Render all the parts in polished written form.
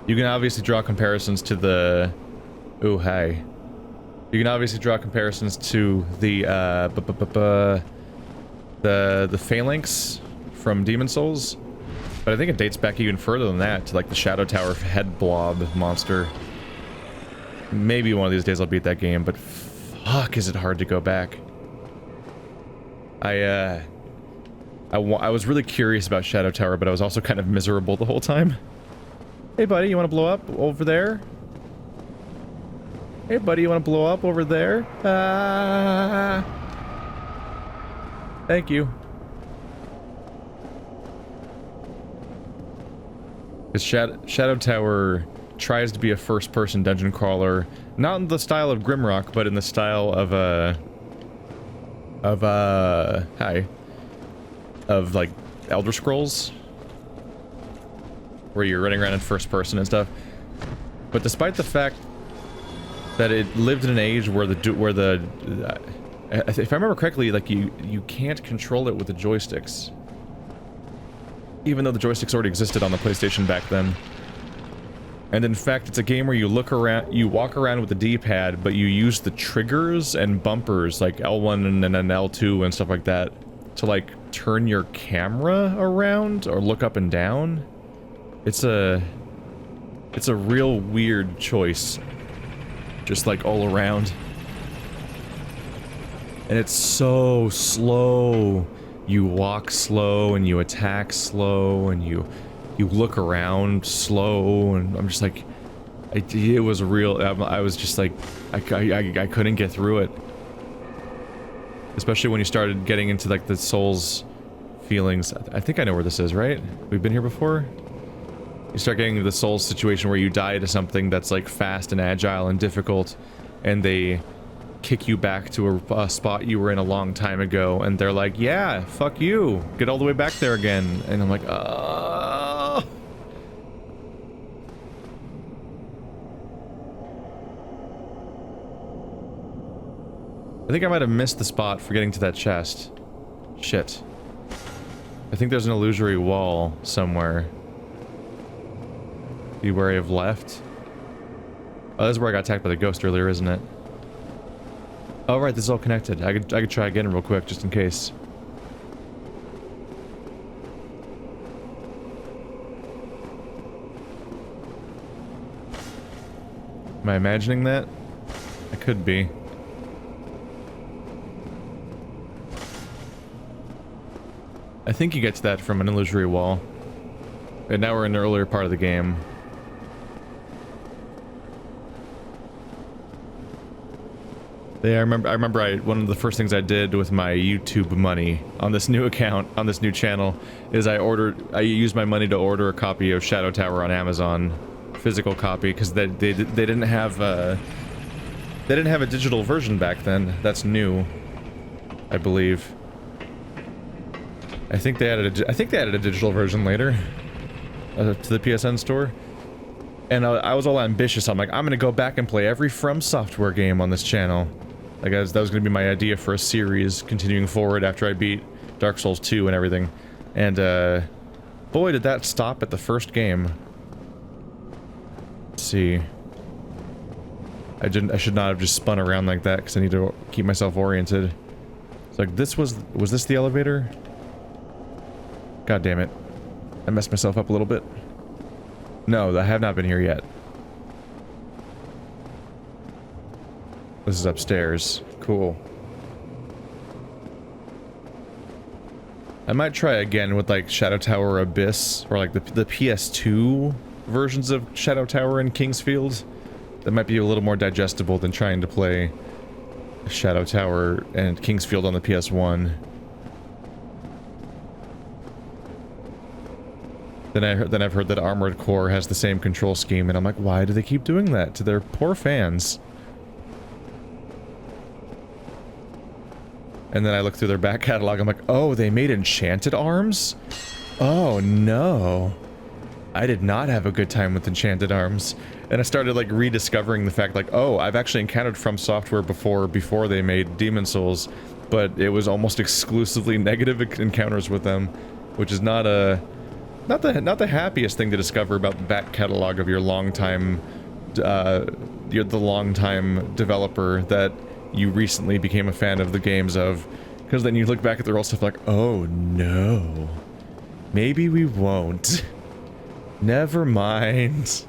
You can obviously draw comparisons to the... Ooh, hey. You can obviously draw comparisons to the, the phalanx from Demon Souls. But I think it dates back even further than that, to like the Shadow Tower head blob monster. Maybe one of these days I'll beat that game, but fuck is it hard to go back. I was really curious about Shadow Tower, but I was also kind of miserable the whole time. Hey buddy, you want to blow up over there? Hey buddy, you want to blow up over there? Thank you. Because Shadow Tower tries to be a first-person dungeon crawler, not in the style of Grimrock, but in the style of like Elder Scrolls, where you're running around in first person and stuff. But despite the fact that it lived in an age where if I remember correctly, like you can't control it with the joysticks, even though the joysticks already existed on the PlayStation back then. And in fact, it's a game where you look around, you walk around with the D-pad, but you use the triggers and bumpers like L1 and then L2 and stuff like that to like turn your camera around or look up and down. It's a real weird choice, just like all around. And it's so slow. You walk slow and you attack slow and you look around slow, and I'm just like, it was real. I was just like, I couldn't get through it. Especially when you started getting into like the Souls feelings. I think I know where this is, right? We've been here before? You start getting into the Souls situation where you die to something that's like fast and agile and difficult, and they kick you back to a spot you were in a long time ago, and they're like, yeah, fuck you, get all the way back there again. And I'm like, I think I might have missed the spot for getting to that chest. Shit. I think there's an illusory wall somewhere. Be wary of left. Oh, this is where I got attacked by the ghost earlier, isn't it? Oh right, this is all connected. I could try again real quick, just in case. Am I imagining that? I could be. I think you get to that from an illusory wall. And now we're in the earlier part of the game. Yeah, I remember one of the first things I did with my YouTube money on this new account, on this new channel, is I used my money to order a copy of Shadow Tower on Amazon, physical copy, because they didn't have a digital version back then. That's new, I believe. I think they added a digital version later to the PSN store. And I was all ambitious. I'm like, I'm gonna go back and play every FromSoftware game on this channel. Like, that was gonna be my idea for a series continuing forward after I beat Dark Souls 2 and everything. And boy, did that stop at the first game. Let's see. I should not have just spun around like that because I need to keep myself oriented. It's like, was this the elevator? God damn it. I messed myself up a little bit. No, I have not been here yet. This is upstairs. Cool. I might try again with like Shadow Tower Abyss, or like the PS2 versions of Shadow Tower and Kingsfield. That might be a little more digestible than trying to play Shadow Tower and Kingsfield on the PS1. Then I've heard that Armored Core has the same control scheme, and I'm like, why do they keep doing that to their poor fans? And then I look through their back catalog, I'm like, oh, they made Enchanted Arms? Oh no. I did not have a good time with Enchanted Arms. And I started like rediscovering the fact like, oh, I've actually encountered FromSoftware before they made Demon Souls, but it was almost exclusively negative encounters with them, which is not a Not the happiest thing to discover about the back catalog of your longtime, the longtime developer that you recently became a fan of the games of, because then you look back at the old stuff like, oh no, maybe we won't. Never mind.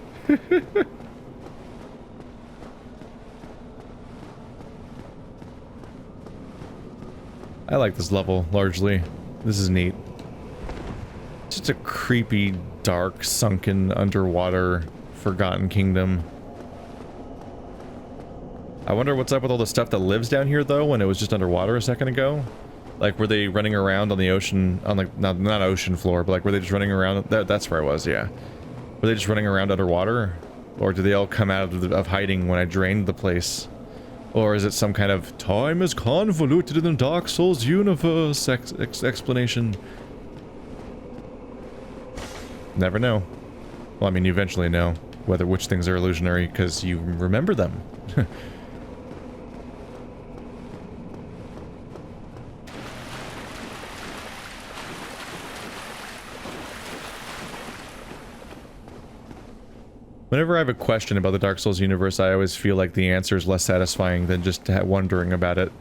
I like this level largely. This is neat. Just a creepy, dark, sunken, underwater, forgotten kingdom. I wonder what's up with all the stuff that lives down here, though, when it was just underwater a second ago? Like, were they running around on the ocean, on the, not ocean floor, but like, were they just running around? That's where I was, yeah. Were they just running around underwater? Or did they all come out of hiding when I drained the place? Or is it some kind of time is convoluted in the Dark Souls universe explanation? Never know. Well, I mean, you eventually know which things are illusionary because you remember them. Whenever I have a question about the Dark Souls universe, I always feel like the answer is less satisfying than just wondering about it.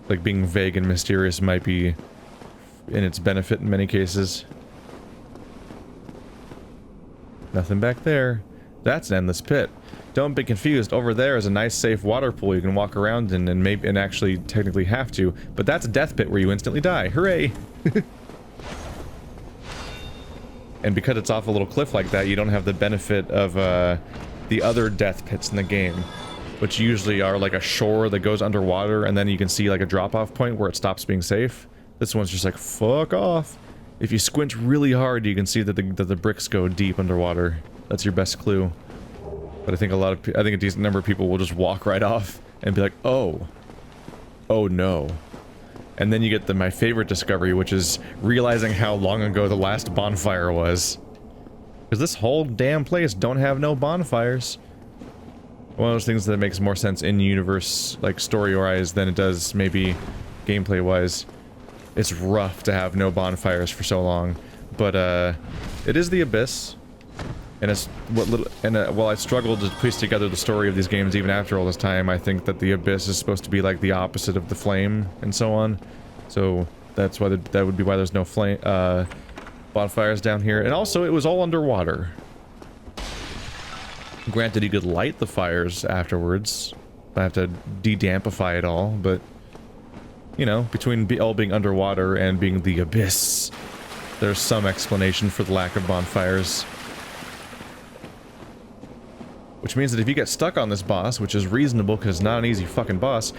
Like, being vague and mysterious might be in its benefit in many cases. Nothing back there. That's an endless pit. Don't be confused. Over there is a nice safe water pool you can walk around in and actually technically have to, but that's a death pit where you instantly die. Hooray! And because it's off a little cliff like that, you don't have the benefit of the other death pits in the game, which usually are like a shore that goes underwater, and then you can see like a drop-off point where it stops being safe. This one's just like, fuck off. If you squint really hard, you can see that the bricks go deep underwater. That's your best clue. But I think a decent number of people will just walk right off and be like, oh no. And then you get my favorite discovery, which is realizing how long ago the last bonfire was. Because this whole damn place don't have no bonfires. One of those things that makes more sense in universe, like story-wise, than it does maybe gameplay-wise. It's rough to have no bonfires for so long, but it is the Abyss, and it's while I struggled to piece together the story of these games even after all this time, I think that the Abyss is supposed to be like the opposite of the Flame and so on. So that's why that would be why there's no flame bonfires down here, and also it was all underwater. Granted, you could light the fires afterwards. I have to de-dampify it all, but you know, between all being underwater and being the Abyss, there's some explanation for the lack of bonfires. Which means that if you get stuck on this boss, which is reasonable because it's not an easy fucking boss,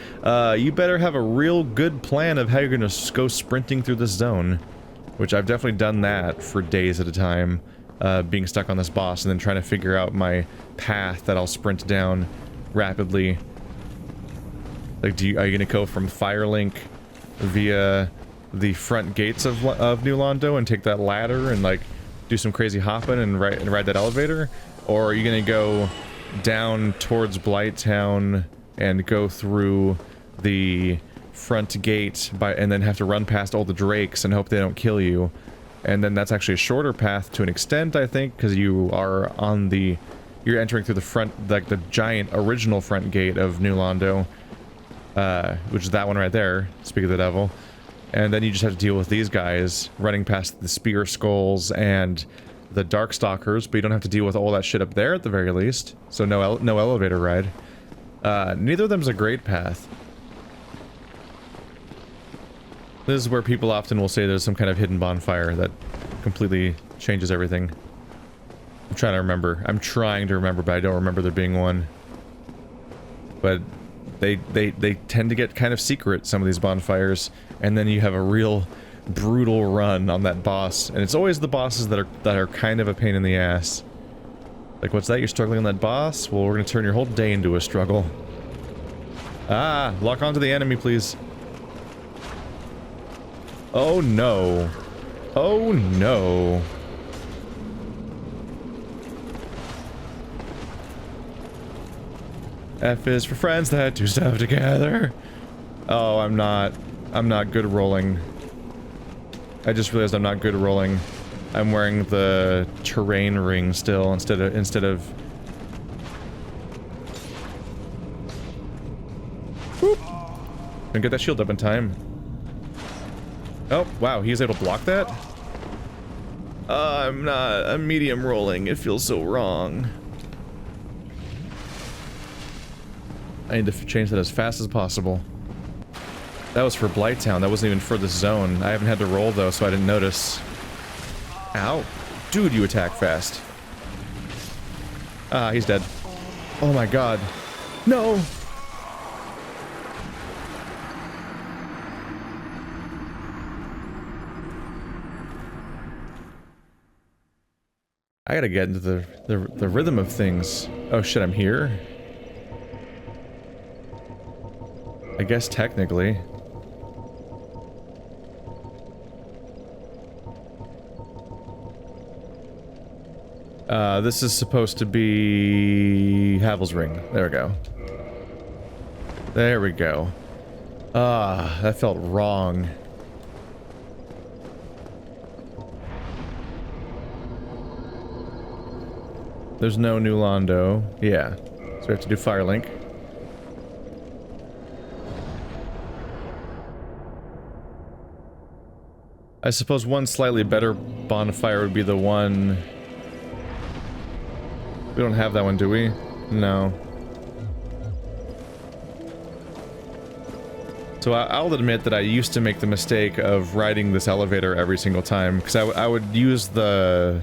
you better have a real good plan of how you're gonna go sprinting through this zone. Which I've definitely done that for days at a time, being stuck on this boss and then trying to figure out my path that I'll sprint down rapidly. Like, are you gonna go from Firelink via the front gates of New Londo and take that ladder and like do some crazy hopping and ride that elevator, or are you gonna go down towards Blighttown and go through the front gate and then have to run past all the drakes and hope they don't kill you? And then that's actually a shorter path to an extent, I think, because you are on you're entering through the front, like the giant original front gate of New Londo. Which is that one right there, speak of the devil. And then you just have to deal with these guys running past the spear skulls and the Darkstalkers, but you don't have to deal with all that shit up there at the very least. So no elevator ride. Neither of them's a great path. This is where people often will say there's some kind of hidden bonfire that completely changes everything. I'm trying to remember, but I don't remember there being one. But they tend to get kind of secret, some of these bonfires, and then you have a real brutal run on that boss, and it's always the bosses that are kind of a pain in the ass. Like, what's that? You're struggling on that boss? Well, we're gonna turn your whole day into a struggle. Ah, lock onto the enemy, please. Oh no. Oh no. F is for friends that do stuff together. Oh, I'm not good rolling. I just realized I'm not good at rolling. I'm wearing the terrain ring still instead of. Whoop! Didn't get that shield up in time. Oh wow, he's able to block that. I'm medium rolling. It feels so wrong. I need to change that as fast as possible. That was for Blighttown. That wasn't even for this zone. I haven't had to roll though, so I didn't notice. Ow. Dude, you attack fast. Ah, he's dead. Oh my god. No! I gotta get into the rhythm of things. Oh shit, I'm here? I guess technically. This is supposed to be Havel's ring. There we go. There we go. Ah, that felt wrong. There's no new Londo. Yeah. So we have to do Firelink. I suppose one slightly better bonfire would be the one... We don't have that one, do we? No. So I'll admit that I used to make the mistake of riding this elevator every single time, because I would use the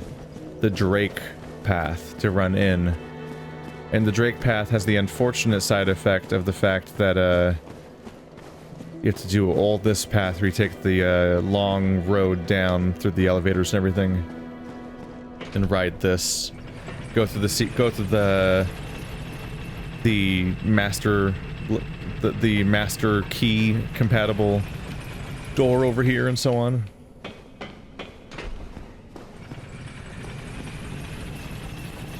Drake path to run in. And the Drake path has the unfortunate side effect of the fact that, you have to do all this path where you take the, long road down through the elevators and everything. And ride this. Go through the master... the master key compatible door over here and so on.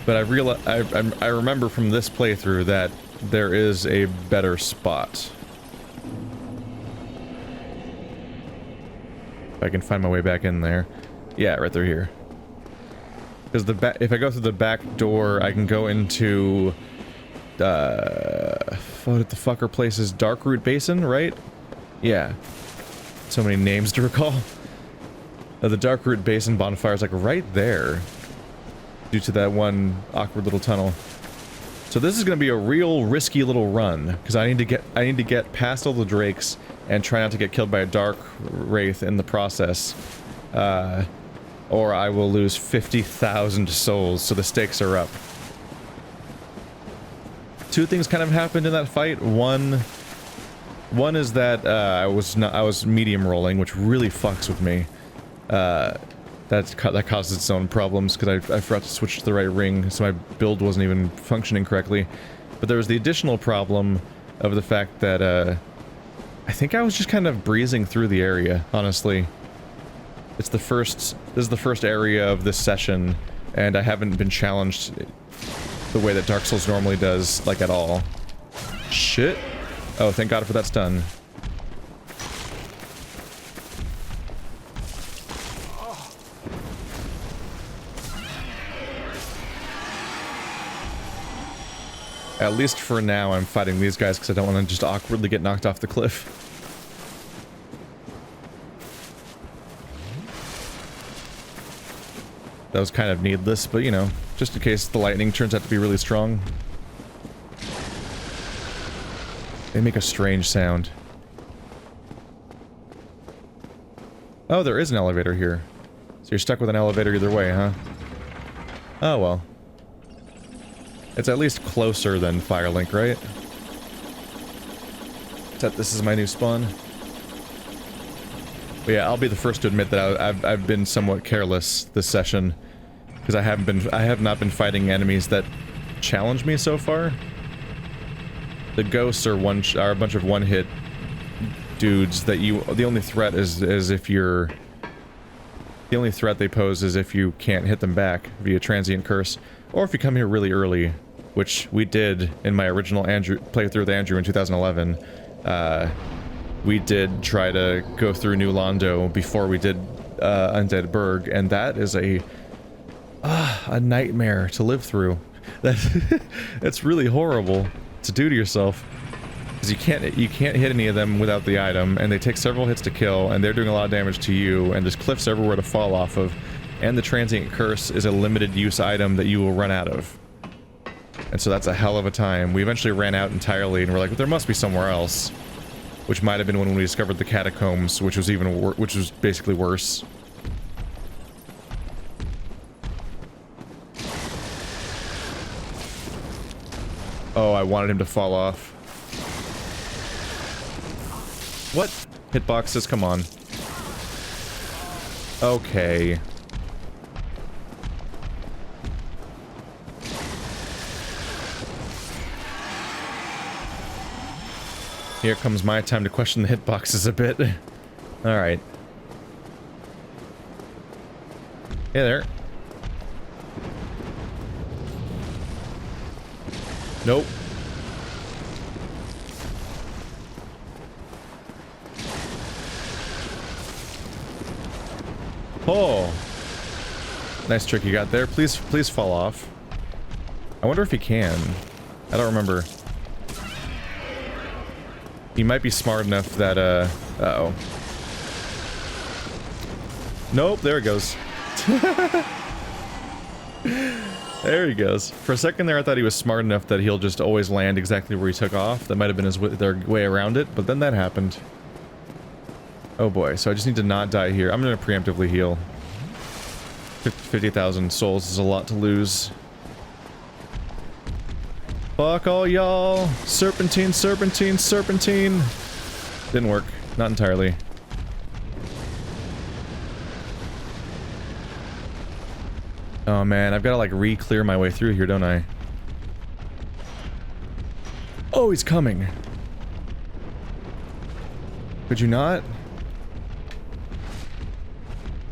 But I remember from this playthrough that there is a better spot. If I can find my way back in there. Yeah, right through here. Because if I go through the back door, I can go into... what the fucker place is? Darkroot Basin, right? Yeah. So many names to recall. The Darkroot Basin bonfire is like right there. Due to that one awkward little tunnel. So this is gonna be a real risky little run. Because I need to get past all the drakes and try not to get killed by a dark wraith in the process. Or I will lose 50,000 souls, so the stakes are up. Two things kind of happened in that fight. One is that I was medium rolling, which really fucks with me. That causes its own problems because I forgot to switch to the right ring, so my build wasn't even functioning correctly. But there was the additional problem of the fact that I think I was just kind of breezing through the area, honestly. This is the first area of this session, and I haven't been challenged the way that Dark Souls normally does, like, at all. Shit. Oh, thank God for that stun. At least for now, I'm fighting these guys because I don't want to just awkwardly get knocked off the cliff. That was kind of needless, but you know, just in case the lightning turns out to be really strong. They make a strange sound. Oh, there is an elevator here. So you're stuck with an elevator either way, huh? Oh well. It's at least closer than Firelink, right? Except this is my new spawn. But yeah, I'll be the first to admit that I've been somewhat careless this session, because I have not been fighting enemies that challenge me so far. The ghosts are a bunch of one-hit dudes that the only threat is if you're... The only threat they pose is if you can't hit them back via transient curse, or if you come here really early, which we did in my original playthrough with Andrew in 2011. We did try to go through New Londo before we did undead burg, and that is a nightmare to live through. That's really horrible to do to yourself, because you can't hit any of them without the item, and they take several hits to kill, and they're doing a lot of damage to you, and there's cliffs everywhere to fall off of, and the transient curse is a limited use item that you will run out of. And so that's a hell of a time. We eventually ran out entirely, and we're like, well, there must be somewhere else. Which might have been when we discovered the catacombs, which was which was basically worse. Oh, I wanted him to fall off. What? Hitboxes, come on. Okay. Here comes my time to question the hitboxes a bit. Alright. Hey there. Nope. Oh. Nice trick you got there. Please fall off. I wonder if he can. I don't remember. He might be smart enough that, uh-oh. Nope, there it goes. There he goes. For a second there, I thought he was smart enough that he'll just always land exactly where he took off. That might have been their way around it, but then that happened. Oh boy, so I just need to not die here. I'm gonna preemptively heal. 50,000 souls is a lot to lose. Fuck all y'all! Serpentine, serpentine, serpentine! Didn't work. Not entirely. Oh man, I've got to like re-clear my way through here, don't I? Oh, he's coming! Could you not?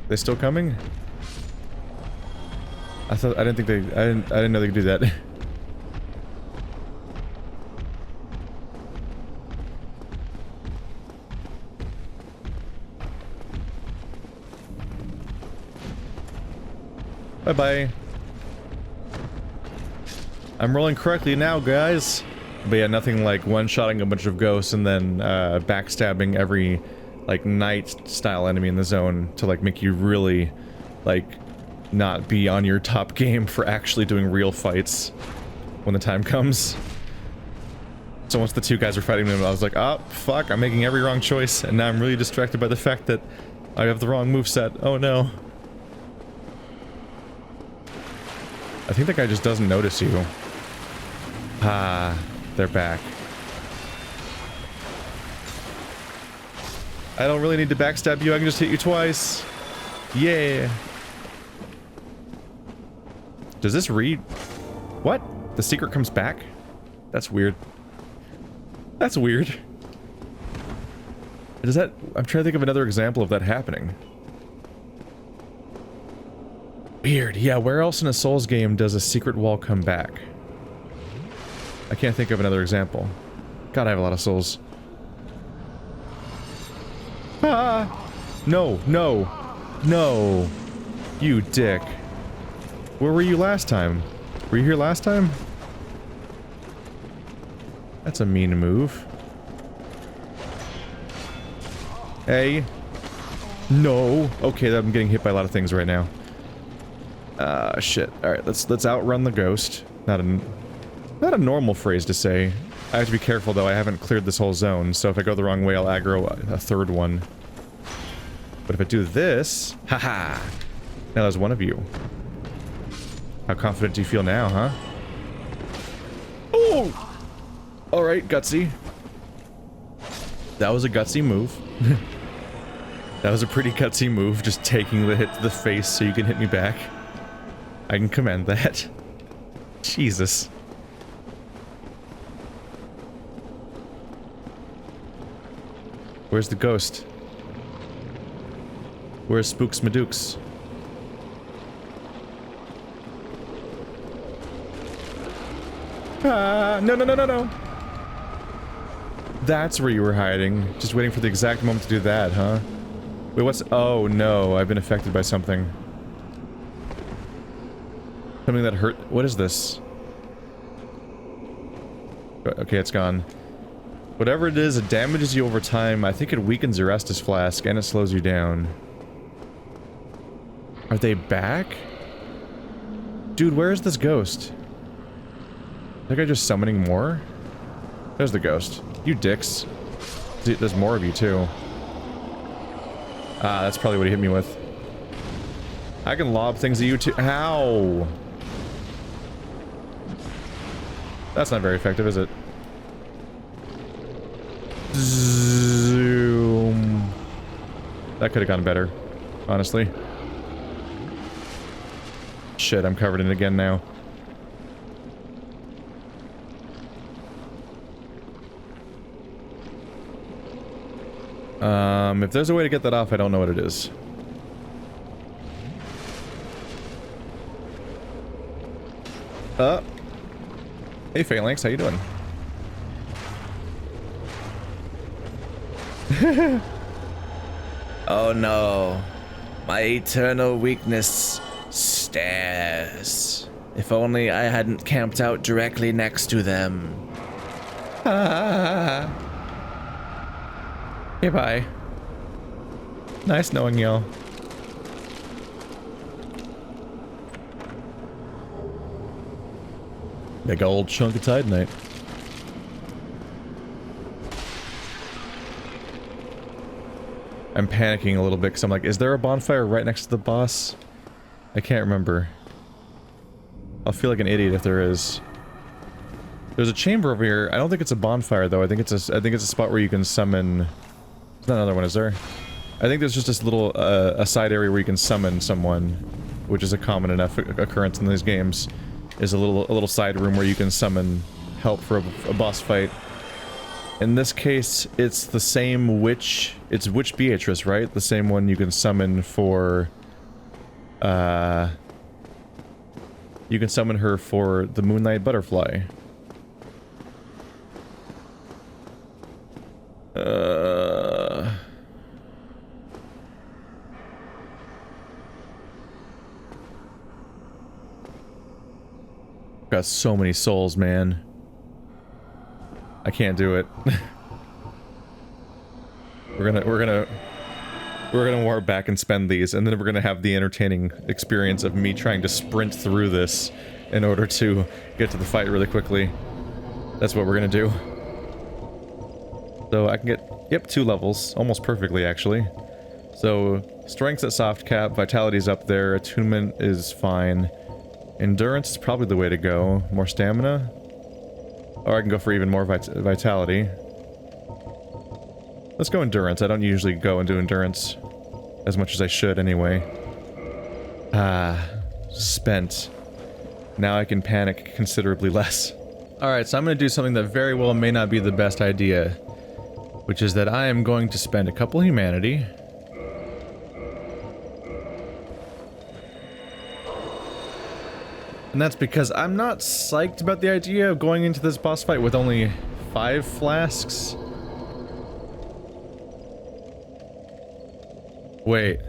They still coming? I didn't think they... I didn't know they could do that. Bye-bye. I'm rolling correctly now, guys. But yeah, nothing like one-shotting a bunch of ghosts and then backstabbing every, like, knight-style enemy in the zone to, like, make you really, like, not be on your top game for actually doing real fights when the time comes. So once the two guys were fighting them, I was like, oh, fuck, I'm making every wrong choice, and now I'm really distracted by the fact that I have the wrong moveset. Oh no. I think that guy just doesn't notice you. Ah, they're back. I don't really need to backstab you, I can just hit you twice. Yeah. Does this read? What? The secret comes back? That's weird. That's weird. Does that... I'm trying to think of another example of that happening. Weird. Yeah, where else in a Souls game does a secret wall come back? I can't think of another example. God, I have a lot of souls. Ah! No, no, no. You dick. Where were you last time? Were you here last time? That's a mean move. Hey. No. Okay, I'm getting hit by a lot of things right now. Shit. Alright, let's outrun the ghost. Not a normal phrase to say. I have to be careful though, I haven't cleared this whole zone, so if I go the wrong way I'll aggro a third one. But if I do this... Haha! Now there's one of you. How confident do you feel now, huh? Oh! Alright, gutsy. That was a gutsy move. That was a pretty gutsy move, just taking the hit to the face so you can hit me back. I can commend that. Jesus. Where's the ghost? Where's Spooks Madukes? Ah, no, no, no, no, no. That's where you were hiding. Just waiting for the exact moment to do that, huh? Wait, what's... Oh, no. I've been affected by something. Something that hurt... What is this? Okay, it's gone. Whatever it is, it damages you over time. I think it weakens your Estus Flask, and it slows you down. Are they back? Dude, where is this ghost? I think I'm just summoning more? There's the ghost. You dicks. There's more of you, too. Ah, that's probably what he hit me with. I can lob things at you, too. Ow! That's not very effective, is it? Zoom. That could have gone better, honestly. Shit, I'm covered in it again now. If there's a way to get that off, I don't know what it is. Hey Phalanx, how you doing? Oh no. My eternal weakness stares. If only I hadn't camped out directly next to them. Okay, bye. Nice knowing y'all. Big old chunk of Titanite. I'm panicking a little bit because I'm like, is there a bonfire right next to the boss? I can't remember. I'll feel like an idiot if there is. There's a chamber over here. I don't think it's a bonfire though. I think it's a spot where you can summon. There's not another one, is there? I think there's just this little a side area where you can summon someone, which is a common enough occurrence in these games. Is a little side room where you can summon help for a boss fight. In this case, it's the same witch. It's Witch Beatrice, right? The same one you can summon for. You can summon her for the Moonlight Butterfly. Got so many souls, man. I can't do it. We're gonna warp back and spend these, and then we're gonna have the entertaining experience of me trying to sprint through this in order to get to the fight really quickly. That's what we're gonna do. So I can get, yep, 2 levels, almost perfectly actually. So strength's at soft cap, vitality's up there, attunement is fine. Endurance is probably the way to go. More stamina? Or I can go for even more vitality. Let's go endurance. I don't usually go and do endurance as much as I should anyway. Spent. Now I can panic considerably less. Alright, so I'm going to do something that very well may not be the best idea. Which is that I am going to spend a couple humanity. And that's because I'm not psyched about the idea of going into this boss fight with only 5 flasks. Wait.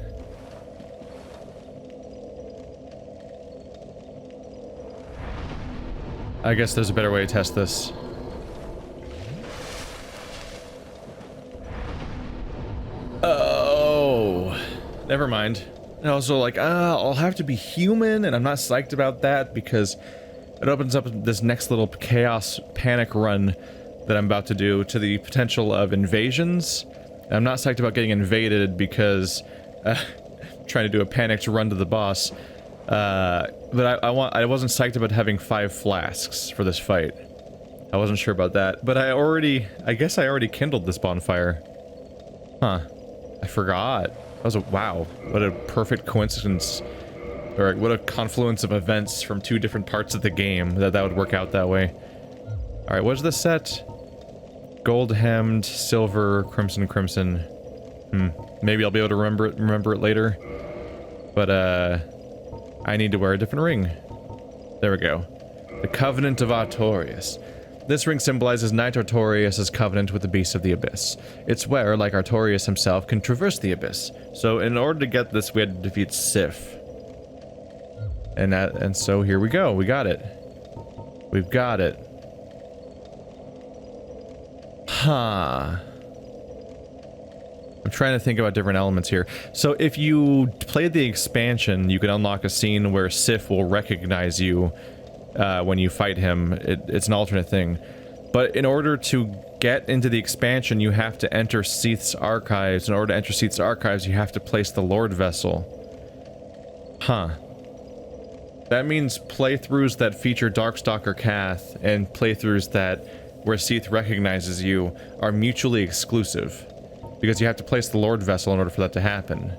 I guess there's a better way to test this. Oh. Never mind. And also, like, I'll have to be human, and I'm not psyched about that because it opens up this next little chaos panic run that I'm about to do to the potential of invasions. And I'm not psyched about getting invaded because trying to do a panicked run to the boss. But I wasn't psyched about having 5 flasks for this fight. I wasn't sure about that, but I guess I already kindled this bonfire. Huh. I forgot. That was wow, what a perfect coincidence, or what a confluence of events from 2 different parts of the game that would work out that way. Alright, what's the set? Gold hemmed, silver, crimson. Maybe I'll be able to remember it later. But, I need to wear a different ring. There we go. The Covenant of Artorias. This ring symbolizes Knight Artorias' covenant with the beasts of the abyss. Its wearer, like Artorias himself, can traverse the abyss. So in order to get this, we had to defeat Sif. And so here we go. We got it. We've got it. Huh. I'm trying to think about different elements here. So if you play the expansion, you can unlock a scene where Sif will recognize you when you fight him. It's an alternate thing. But in order to get into the expansion, you have to enter Seath's archives. In order to enter Seath's archives, you have to place the Lord Vessel. Huh. That means playthroughs that feature Darkstalker Kath and playthroughs where Seath recognizes you are mutually exclusive. Because you have to place the Lord Vessel in order for that to happen.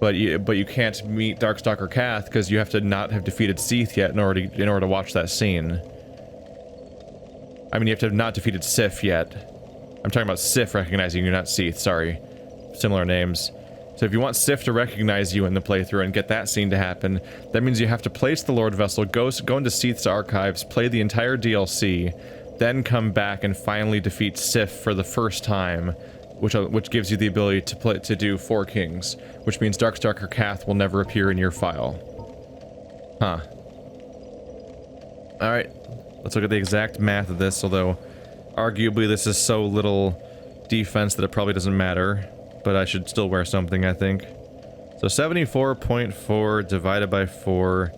But you can't meet Darkstalker Kath because you have to not have defeated Seath yet in order to watch that scene. I mean, you have to have not defeated Sif yet. I'm talking about Sif recognizing you, not Seath, sorry. Similar names. So if you want Sif to recognize you in the playthrough and get that scene to happen, that means you have to place the Lord Vessel, go into Seath's archives, play the entire DLC, then come back and finally defeat Sif for the first time, which gives you the ability to do 4 Kings, which means Darkstalker Kath will never appear in your file. Huh. Alright, let's look at the exact math of this, although arguably this is so little defense that it probably doesn't matter, but I should still wear something, I think. So 74.4 divided by 4,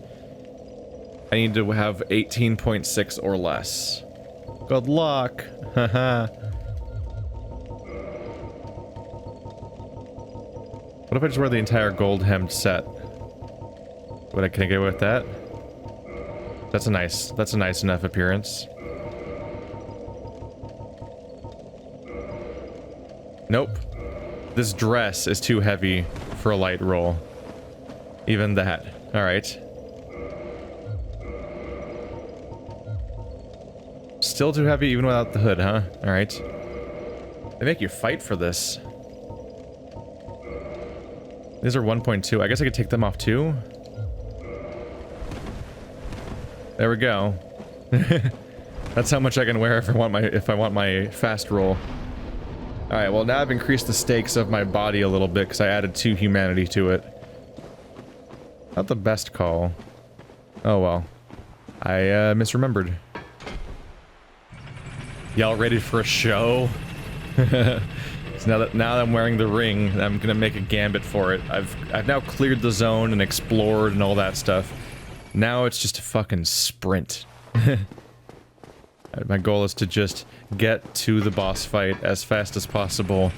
I need to have 18.6 or less. Good luck! Haha. What if I just wear the entire gold hemmed set? Can I get away with that? That's a nice enough appearance. Nope. This dress is too heavy for a light roll. Even that. Alright. Still too heavy even without the hood, huh? Alright. They make you fight for this. These are 1.2. I guess I could take them off too? There we go. That's how much I can wear if I want my fast roll. Alright, well now I've increased the stakes of my body a little bit because I added 2 humanity to it. Not the best call. Oh well. I misremembered. Y'all ready for a show? So now that I'm wearing the ring, I'm gonna make a gambit for it. I've now cleared the zone and explored and all that stuff. Now it's just a fucking sprint. My goal is to just get to the boss fight as fast as possible,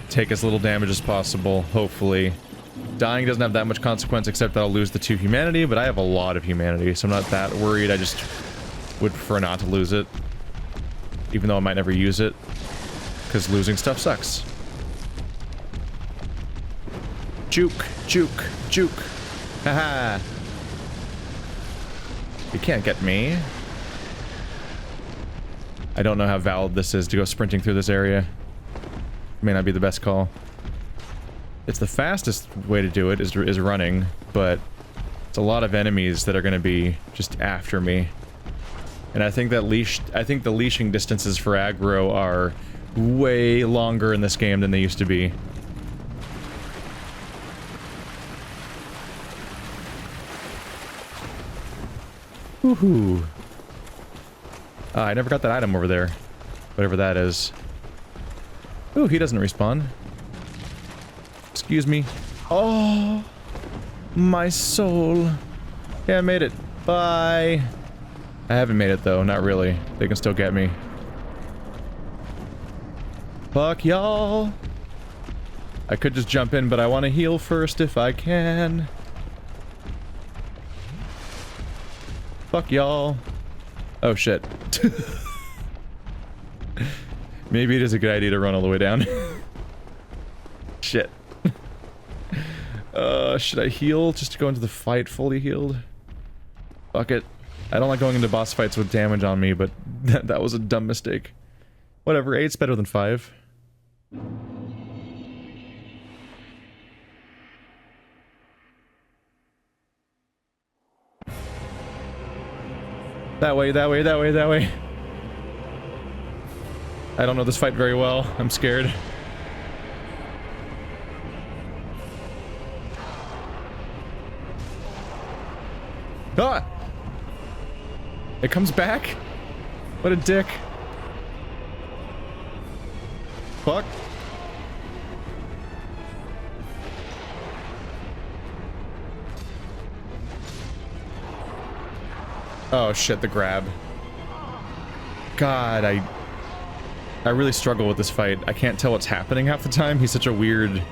take as little damage as possible, hopefully. Dying doesn't have that much consequence except that I'll lose the 2 humanity, but I have a lot of humanity, so I'm not that worried. I just would prefer not to lose it. Even though I might never use it, because losing stuff sucks. Juke, juke, juke. Haha. You can't get me. I don't know how valid this is to go sprinting through this area. May not be the best call. It's the fastest way to do it is running, but it's a lot of enemies that are going to be just after me. And I think that the leashing distances for aggro are way longer in this game than they used to be. Woohoo. I never got that item over there. Whatever that is. Ooh, he doesn't respawn. Excuse me. Oh, my soul. Yeah, I made it. Bye. I haven't made it though, not really. They can still get me. Fuck y'all. I could just jump in, but I want to heal first if I can. Fuck y'all. Oh shit. Maybe it is a good idea to run all the way down. Shit. Should I heal just to go into the fight fully healed? Fuck it. I don't like going into boss fights with damage on me, but that was a dumb mistake. Whatever, 8's better than 5. That way, that way, that way, that way. I don't know this fight very well. I'm scared. Ah! It comes back? What a dick. Fuck. Oh shit, the grab. God, I really struggle with this fight. I can't tell what's happening half the time. He's such a weird...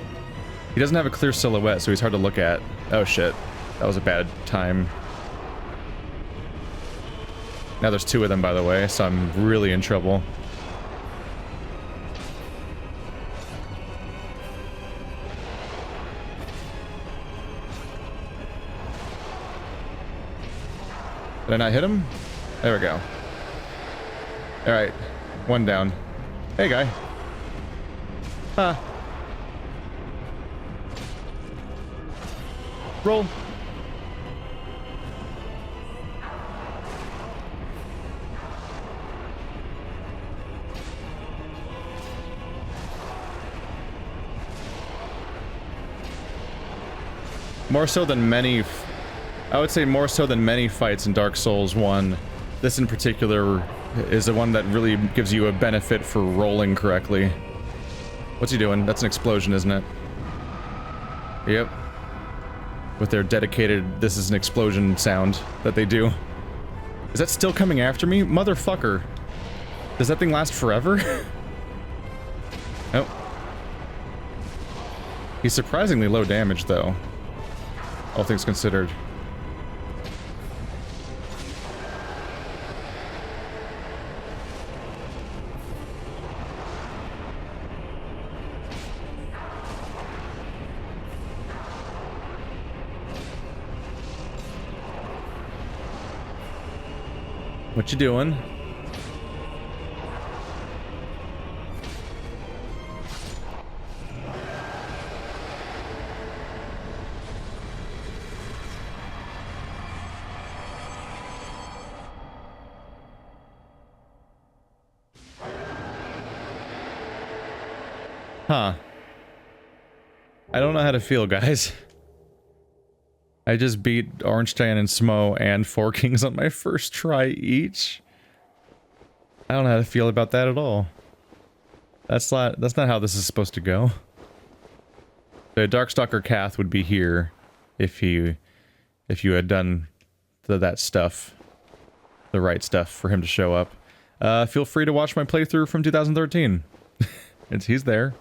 He doesn't have a clear silhouette, so he's hard to look at. Oh shit. That was a bad time. Now there's two of them, by the way, so I'm really in trouble. Did I not hit him? There we go. Alright. One down. Hey, guy. Huh. Roll. More so than many... I would say more so than many fights in Dark Souls 1. This in particular is the one that really gives you a benefit for rolling correctly. What's he doing? That's an explosion, isn't it? Yep. With their dedicated, this is an explosion sound that they do. Is that still coming after me? Motherfucker. Does that thing last forever? Nope. He's surprisingly low damage, though. All things considered. What you doing? Huh. I don't know how to feel, guys. I just beat Ornstein and Smo and Four Kings on my first try each. I don't know how to feel about that at all. That's not how this is supposed to go. The Darkstalker Cath would be here if you had done that stuff, the right stuff for him to show up. Feel free to watch my playthrough from 2013. He's there.